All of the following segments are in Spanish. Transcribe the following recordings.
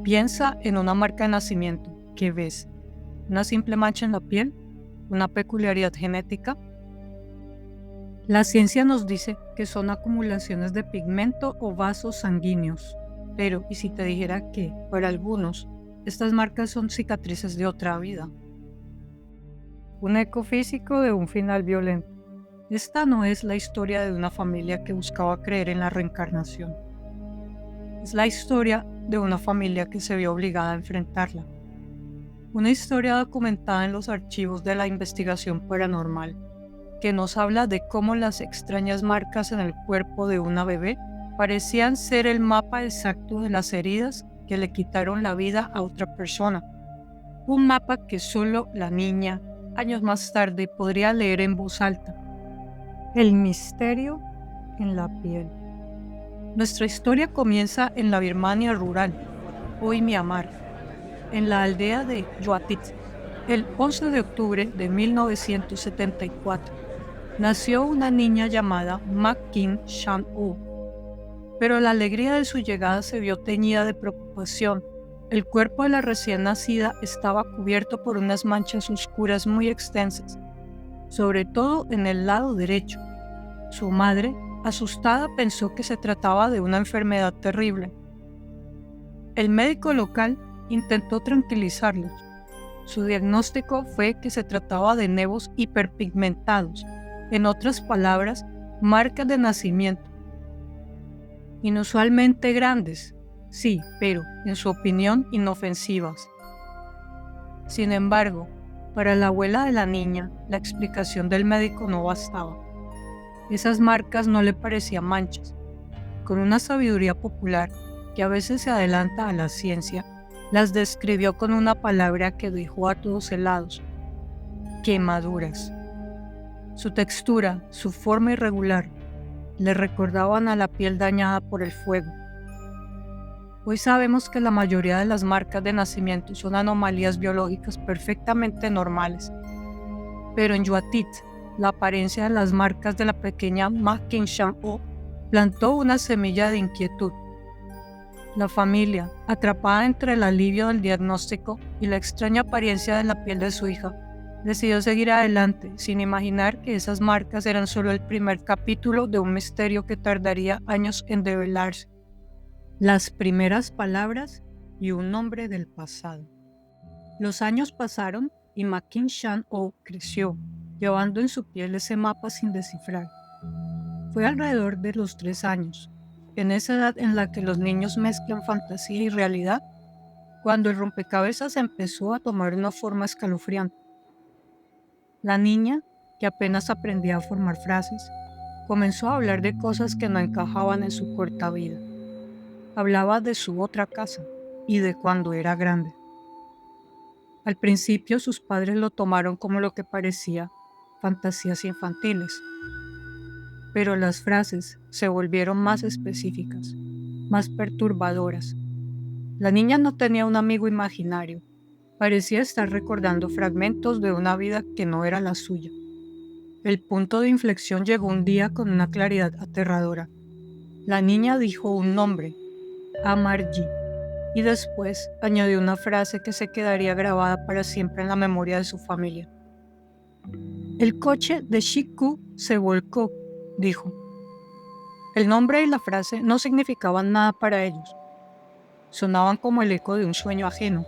Piensa en una marca de nacimiento. ¿Qué ves? ¿Una simple mancha en la piel? ¿Una peculiaridad genética? La ciencia nos dice que son acumulaciones de pigmento o vasos sanguíneos. Pero, ¿y si te dijera que, para algunos, estas marcas son cicatrices de otra vida? Un eco físico de un final violento. Esta no es la historia de una familia que buscaba creer en la reencarnación. Es la historia de una familia que se vio obligada a enfrentarla. Una historia documentada en los archivos de la investigación paranormal, que nos habla de cómo las extrañas marcas en el cuerpo de una bebé parecían ser el mapa exacto de las heridas que le quitaron la vida a otra persona. Un mapa que solo la niña, años más tarde, podría leer en voz alta. El misterio en la piel. Nuestra historia comienza en la Birmania rural, hoy Myanmar, en la aldea de Yuatit. El 11 de octubre de 1974, nació una niña llamada Ma Kin Shan-oh, pero la alegría de su llegada se vio teñida de preocupación. El cuerpo de la recién nacida estaba cubierto por unas manchas oscuras muy extensas, sobre todo en el lado derecho. Su madre, asustada, pensó que se trataba de una enfermedad terrible. El médico local intentó tranquilizarlos. Su diagnóstico fue que se trataba de nevos hiperpigmentados, en otras palabras, marcas de nacimiento. Inusualmente grandes, sí, pero, en su opinión, inofensivas. Sin embargo, para la abuela de la niña, la explicación del médico no bastaba. Esas marcas no le parecían manchas. Con una sabiduría popular que a veces se adelanta a la ciencia, las describió con una palabra que dejó a todos helados: quemaduras. Su textura, su forma irregular, le recordaban a la piel dañada por el fuego. Hoy sabemos que la mayoría de las marcas de nacimiento son anomalías biológicas perfectamente normales. Pero en Yuatit, la apariencia de las marcas de la pequeña Ma Kin Shan-oh plantó una semilla de inquietud. La familia, atrapada entre el alivio del diagnóstico y la extraña apariencia de la piel de su hija, decidió seguir adelante, sin imaginar que esas marcas eran solo el primer capítulo de un misterio que tardaría años en develarse. Las primeras palabras y un nombre del pasado. Los años pasaron y Ma Kin Shan-oh creció, llevando en su piel ese mapa sin descifrar. Fue alrededor de los 3 años, en esa edad en la que los niños mezclan fantasía y realidad, cuando el rompecabezas empezó a tomar una forma escalofriante. La niña, que apenas aprendía a formar frases, comenzó a hablar de cosas que no encajaban en su corta vida. Hablaba de su otra casa y de cuando era grande. Al principio sus padres lo tomaron como lo que parecía fantasías infantiles, pero las frases se volvieron más específicas, más perturbadoras. La niña no tenía un amigo imaginario, parecía estar recordando fragmentos de una vida que no era la suya. El punto de inflexión llegó un día con una claridad aterradora. La niña dijo un nombre, Amarji, y después añadió una frase que se quedaría grabada para siempre en la memoria de su familia. El coche de Shiku se volcó, dijo. El nombre y la frase no significaban nada para ellos. Sonaban como el eco de un sueño ajeno.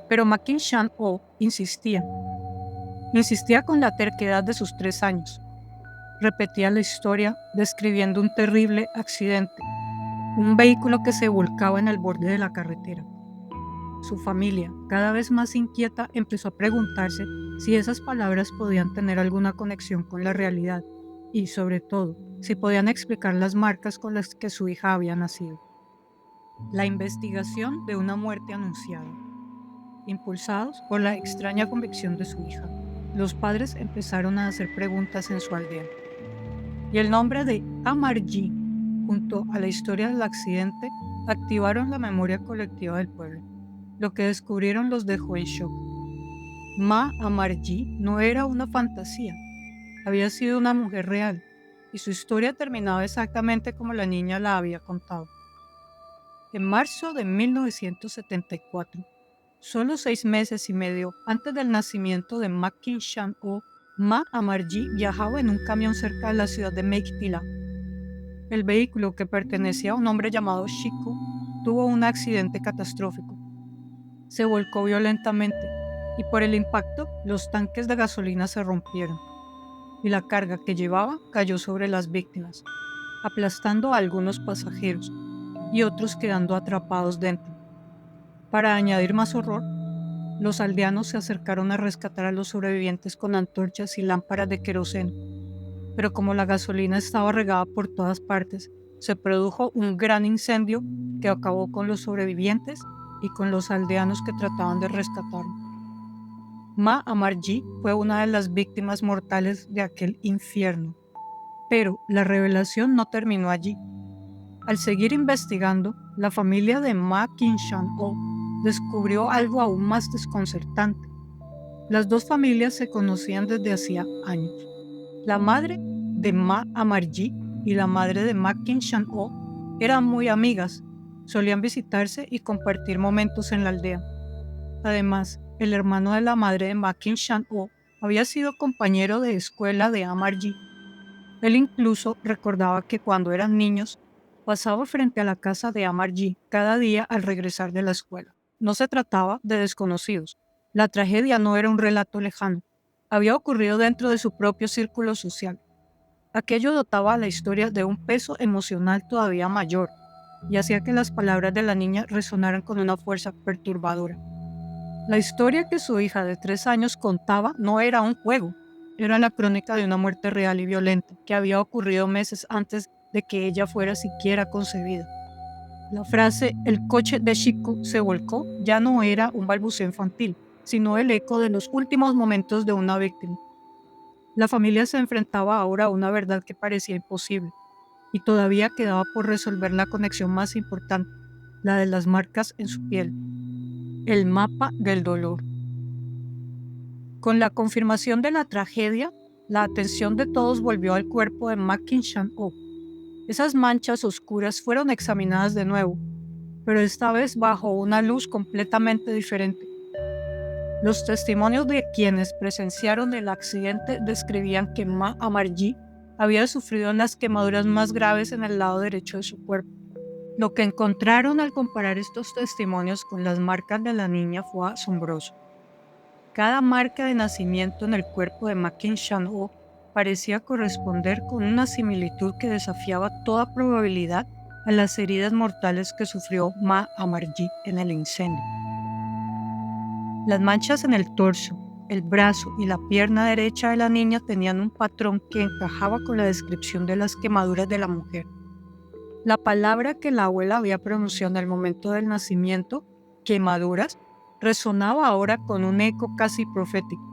Pero Ma Kin Shan-oh insistía. Insistía con la terquedad de sus 3 años. Repetía la historia describiendo un terrible accidente, un vehículo que se volcaba en el borde de la carretera. Su familia, cada vez más inquieta, empezó a preguntarse si esas palabras podían tener alguna conexión con la realidad y, sobre todo, si podían explicar las marcas con las que su hija había nacido. La investigación de una muerte anunciada. Impulsados por la extraña convicción de su hija, los padres empezaron a hacer preguntas en su aldea. Y el nombre de Amarji, junto a la historia del accidente, activaron la memoria colectiva del pueblo. Lo que descubrieron los dejó en shock. Ma Amarji no era una fantasía, había sido una mujer real, y su historia terminaba exactamente como la niña la había contado. En marzo de 1974, solo 6 meses y medio antes del nacimiento de Ma Kin-shan-oh, Ma Amarji viajaba en un camión cerca de la ciudad de Meiktila. El vehículo, que pertenecía a un hombre llamado Shiko, tuvo un accidente catastrófico. Se volcó violentamente y por el impacto los tanques de gasolina se rompieron y la carga que llevaba cayó sobre las víctimas, aplastando a algunos pasajeros y otros quedando atrapados dentro. Para añadir más horror, los aldeanos se acercaron a rescatar a los sobrevivientes con antorchas y lámparas de queroseno, pero como la gasolina estaba regada por todas partes, se produjo un gran incendio que acabó con los sobrevivientes y con los aldeanos que trataban de rescatarlo. Ma Amarji fue una de las víctimas mortales de aquel infierno. Pero la revelación no terminó allí. Al seguir investigando, la familia de Ma Kin-shan-oh descubrió algo aún más desconcertante. Las dos familias se conocían desde hacía años. La madre de Ma Amarji y la madre de Ma Kin-shan-oh eran muy amigas, solían visitarse y compartir momentos en la aldea. Además, el hermano de la madre de Ma Kin-shan-oh había sido compañero de escuela de Amarji. Él incluso recordaba que cuando eran niños, pasaba frente a la casa de Amarji cada día al regresar de la escuela. No se trataba de desconocidos. La tragedia no era un relato lejano. Había ocurrido dentro de su propio círculo social. Aquello dotaba a la historia de un peso emocional todavía mayor y hacía que las palabras de la niña resonaran con una fuerza perturbadora. La historia que su hija de 3 años contaba no era un juego, era la crónica de una muerte real y violenta que había ocurrido meses antes de que ella fuera siquiera concebida. La frase "el coche de Shiko se volcó" ya no era un balbuceo infantil, sino el eco de los últimos momentos de una víctima. La familia se enfrentaba ahora a una verdad que parecía imposible, y todavía quedaba por resolver la conexión más importante, la de las marcas en su piel. El mapa del dolor. Con la confirmación de la tragedia, la atención de todos volvió al cuerpo de Ma Kin-shan-oh. Esas manchas oscuras fueron examinadas de nuevo, pero esta vez bajo una luz completamente diferente. Los testimonios de quienes presenciaron el accidente describían que Ma Amarji había sufrido las quemaduras más graves en el lado derecho de su cuerpo. Lo que encontraron al comparar estos testimonios con las marcas de la niña fue asombroso. Cada marca de nacimiento en el cuerpo de Ma Kin-shan-oh parecía corresponder con una similitud que desafiaba toda probabilidad a las heridas mortales que sufrió Ma Amarji en el incendio. Las manchas en el torso, el brazo y la pierna derecha de la niña tenían un patrón que encajaba con la descripción de las quemaduras de la mujer. La palabra que la abuela había pronunciado en el momento del nacimiento, quemaduras, resonaba ahora con un eco casi profético.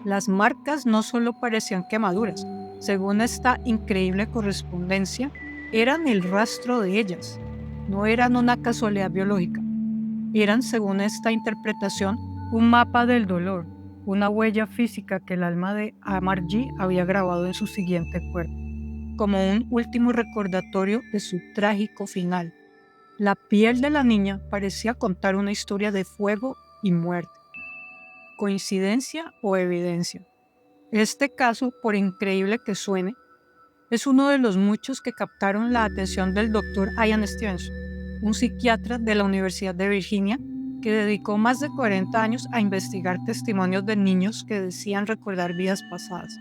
Las marcas no solo parecían quemaduras, según esta increíble correspondencia, eran el rastro de ellas. No eran una casualidad biológica. Eran, según esta interpretación, un mapa del dolor, una huella física que el alma de Amarji había grabado en su siguiente cuerpo, como un último recordatorio de su trágico final. La piel de la niña parecía contar una historia de fuego y muerte. ¿Coincidencia o evidencia? Este caso, por increíble que suene, es uno de los muchos que captaron la atención del Dr. Ian Stevenson, un psiquiatra de la Universidad de Virginia que dedicó más de 40 años a investigar testimonios de niños que decían recordar vidas pasadas.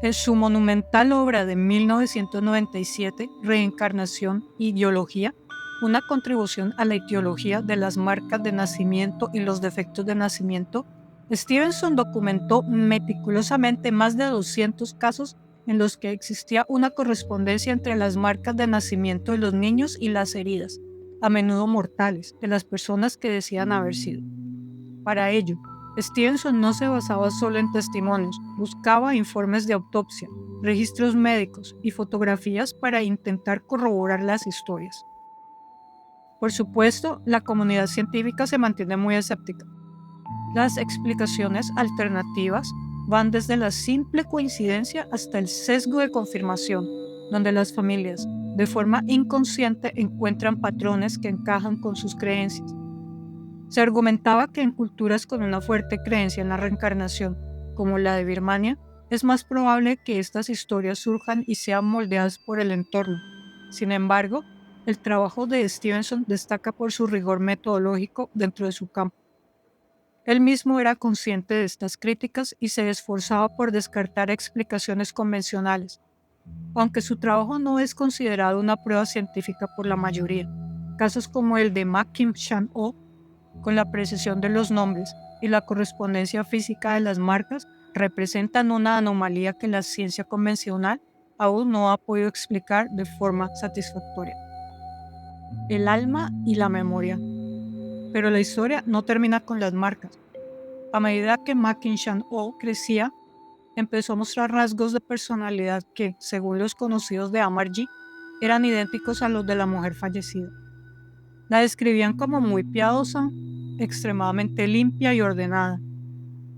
En su monumental obra de 1997, Reencarnación y Ideología, una contribución a la etiología de las marcas de nacimiento y los defectos de nacimiento, Stevenson documentó meticulosamente más de 200 casos en los que existía una correspondencia entre las marcas de nacimiento de los niños y las heridas, a menudo mortales, de las personas que decían haber sido. Para ello, Stevenson no se basaba solo en testimonios, buscaba informes de autopsia, registros médicos y fotografías para intentar corroborar las historias. Por supuesto, la comunidad científica se mantiene muy escéptica. Las explicaciones alternativas van desde la simple coincidencia hasta el sesgo de confirmación, donde las familias, De forma inconsciente encuentran patrones que encajan con sus creencias. Se argumentaba que en culturas con una fuerte creencia en la reencarnación, como la de Birmania, es más probable que estas historias surjan y sean moldeadas por el entorno. Sin embargo, el trabajo de Stevenson destaca por su rigor metodológico dentro de su campo. Él mismo era consciente de estas críticas y se esforzaba por descartar explicaciones convencionales, aunque su trabajo no es considerado una prueba científica por la mayoría. Casos como el de Ma Kim-Chan-oh, con la precisión de los nombres y la correspondencia física de las marcas, representan una anomalía que la ciencia convencional aún no ha podido explicar de forma satisfactoria. El alma y la memoria. Pero la historia no termina con las marcas. A medida que Ma Kim-Chan-oh crecía, empezó a mostrar rasgos de personalidad que, según los conocidos de Amarji, eran idénticos a los de la mujer fallecida. La describían como muy piadosa, extremadamente limpia y ordenada,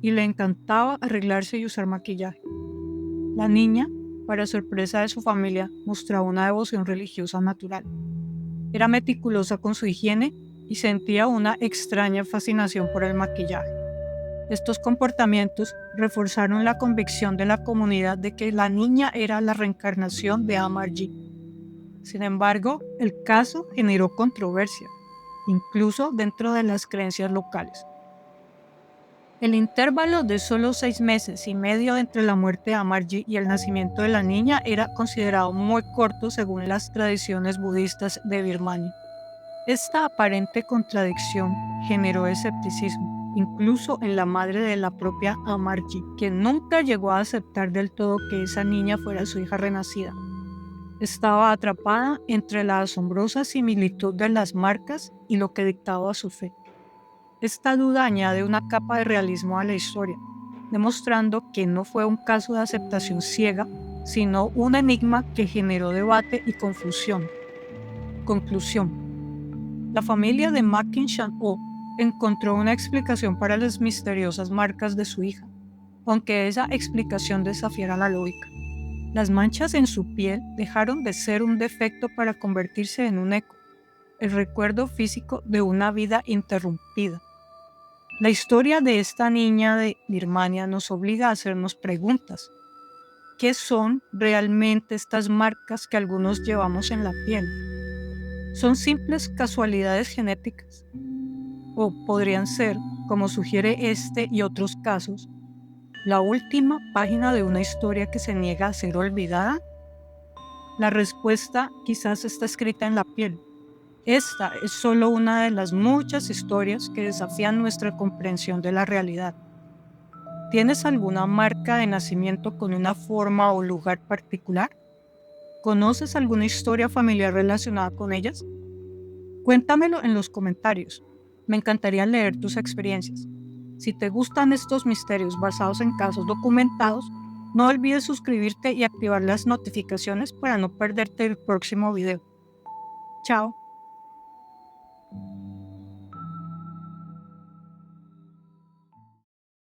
y le encantaba arreglarse y usar maquillaje. La niña, para sorpresa de su familia, mostraba una devoción religiosa natural. Era meticulosa con su higiene y sentía una extraña fascinación por el maquillaje. Estos comportamientos reforzaron la convicción de la comunidad de que la niña era la reencarnación de Amarji. Sin embargo, el caso generó controversia, incluso dentro de las creencias locales. El intervalo de solo 6 meses y medio entre la muerte de Amarji y el nacimiento de la niña era considerado muy corto según las tradiciones budistas de Birmania. Esta aparente contradicción generó escepticismo, incluso en la madre de la propia Amarji, quien nunca llegó a aceptar del todo que esa niña fuera su hija renacida. Estaba atrapada entre la asombrosa similitud de las marcas y lo que dictaba su fe. Esta duda añade una capa de realismo a la historia, demostrando que no fue un caso de aceptación ciega, sino un enigma que generó debate y confusión. Conclusión. La familia de Ma Kim-Chan-oh encontró una explicación para las misteriosas marcas de su hija, aunque esa explicación desafiara la lógica. Las manchas en su piel dejaron de ser un defecto para convertirse en un eco, el recuerdo físico de una vida interrumpida. La historia de esta niña de Birmania nos obliga a hacernos preguntas. ¿Qué son realmente estas marcas que algunos llevamos en la piel? ¿Son simples casualidades genéticas? ¿O podrían ser, como sugiere este y otros casos, la última página de una historia que se niega a ser olvidada? La respuesta quizás está escrita en la piel. Esta es solo una de las muchas historias que desafían nuestra comprensión de la realidad. ¿Tienes alguna marca de nacimiento con una forma o lugar particular? ¿Conoces alguna historia familiar relacionada con ellas? Cuéntamelo en los comentarios. Me encantaría leer tus experiencias. Si te gustan estos misterios basados en casos documentados, no olvides suscribirte y activar las notificaciones para no perderte el próximo video. Chao.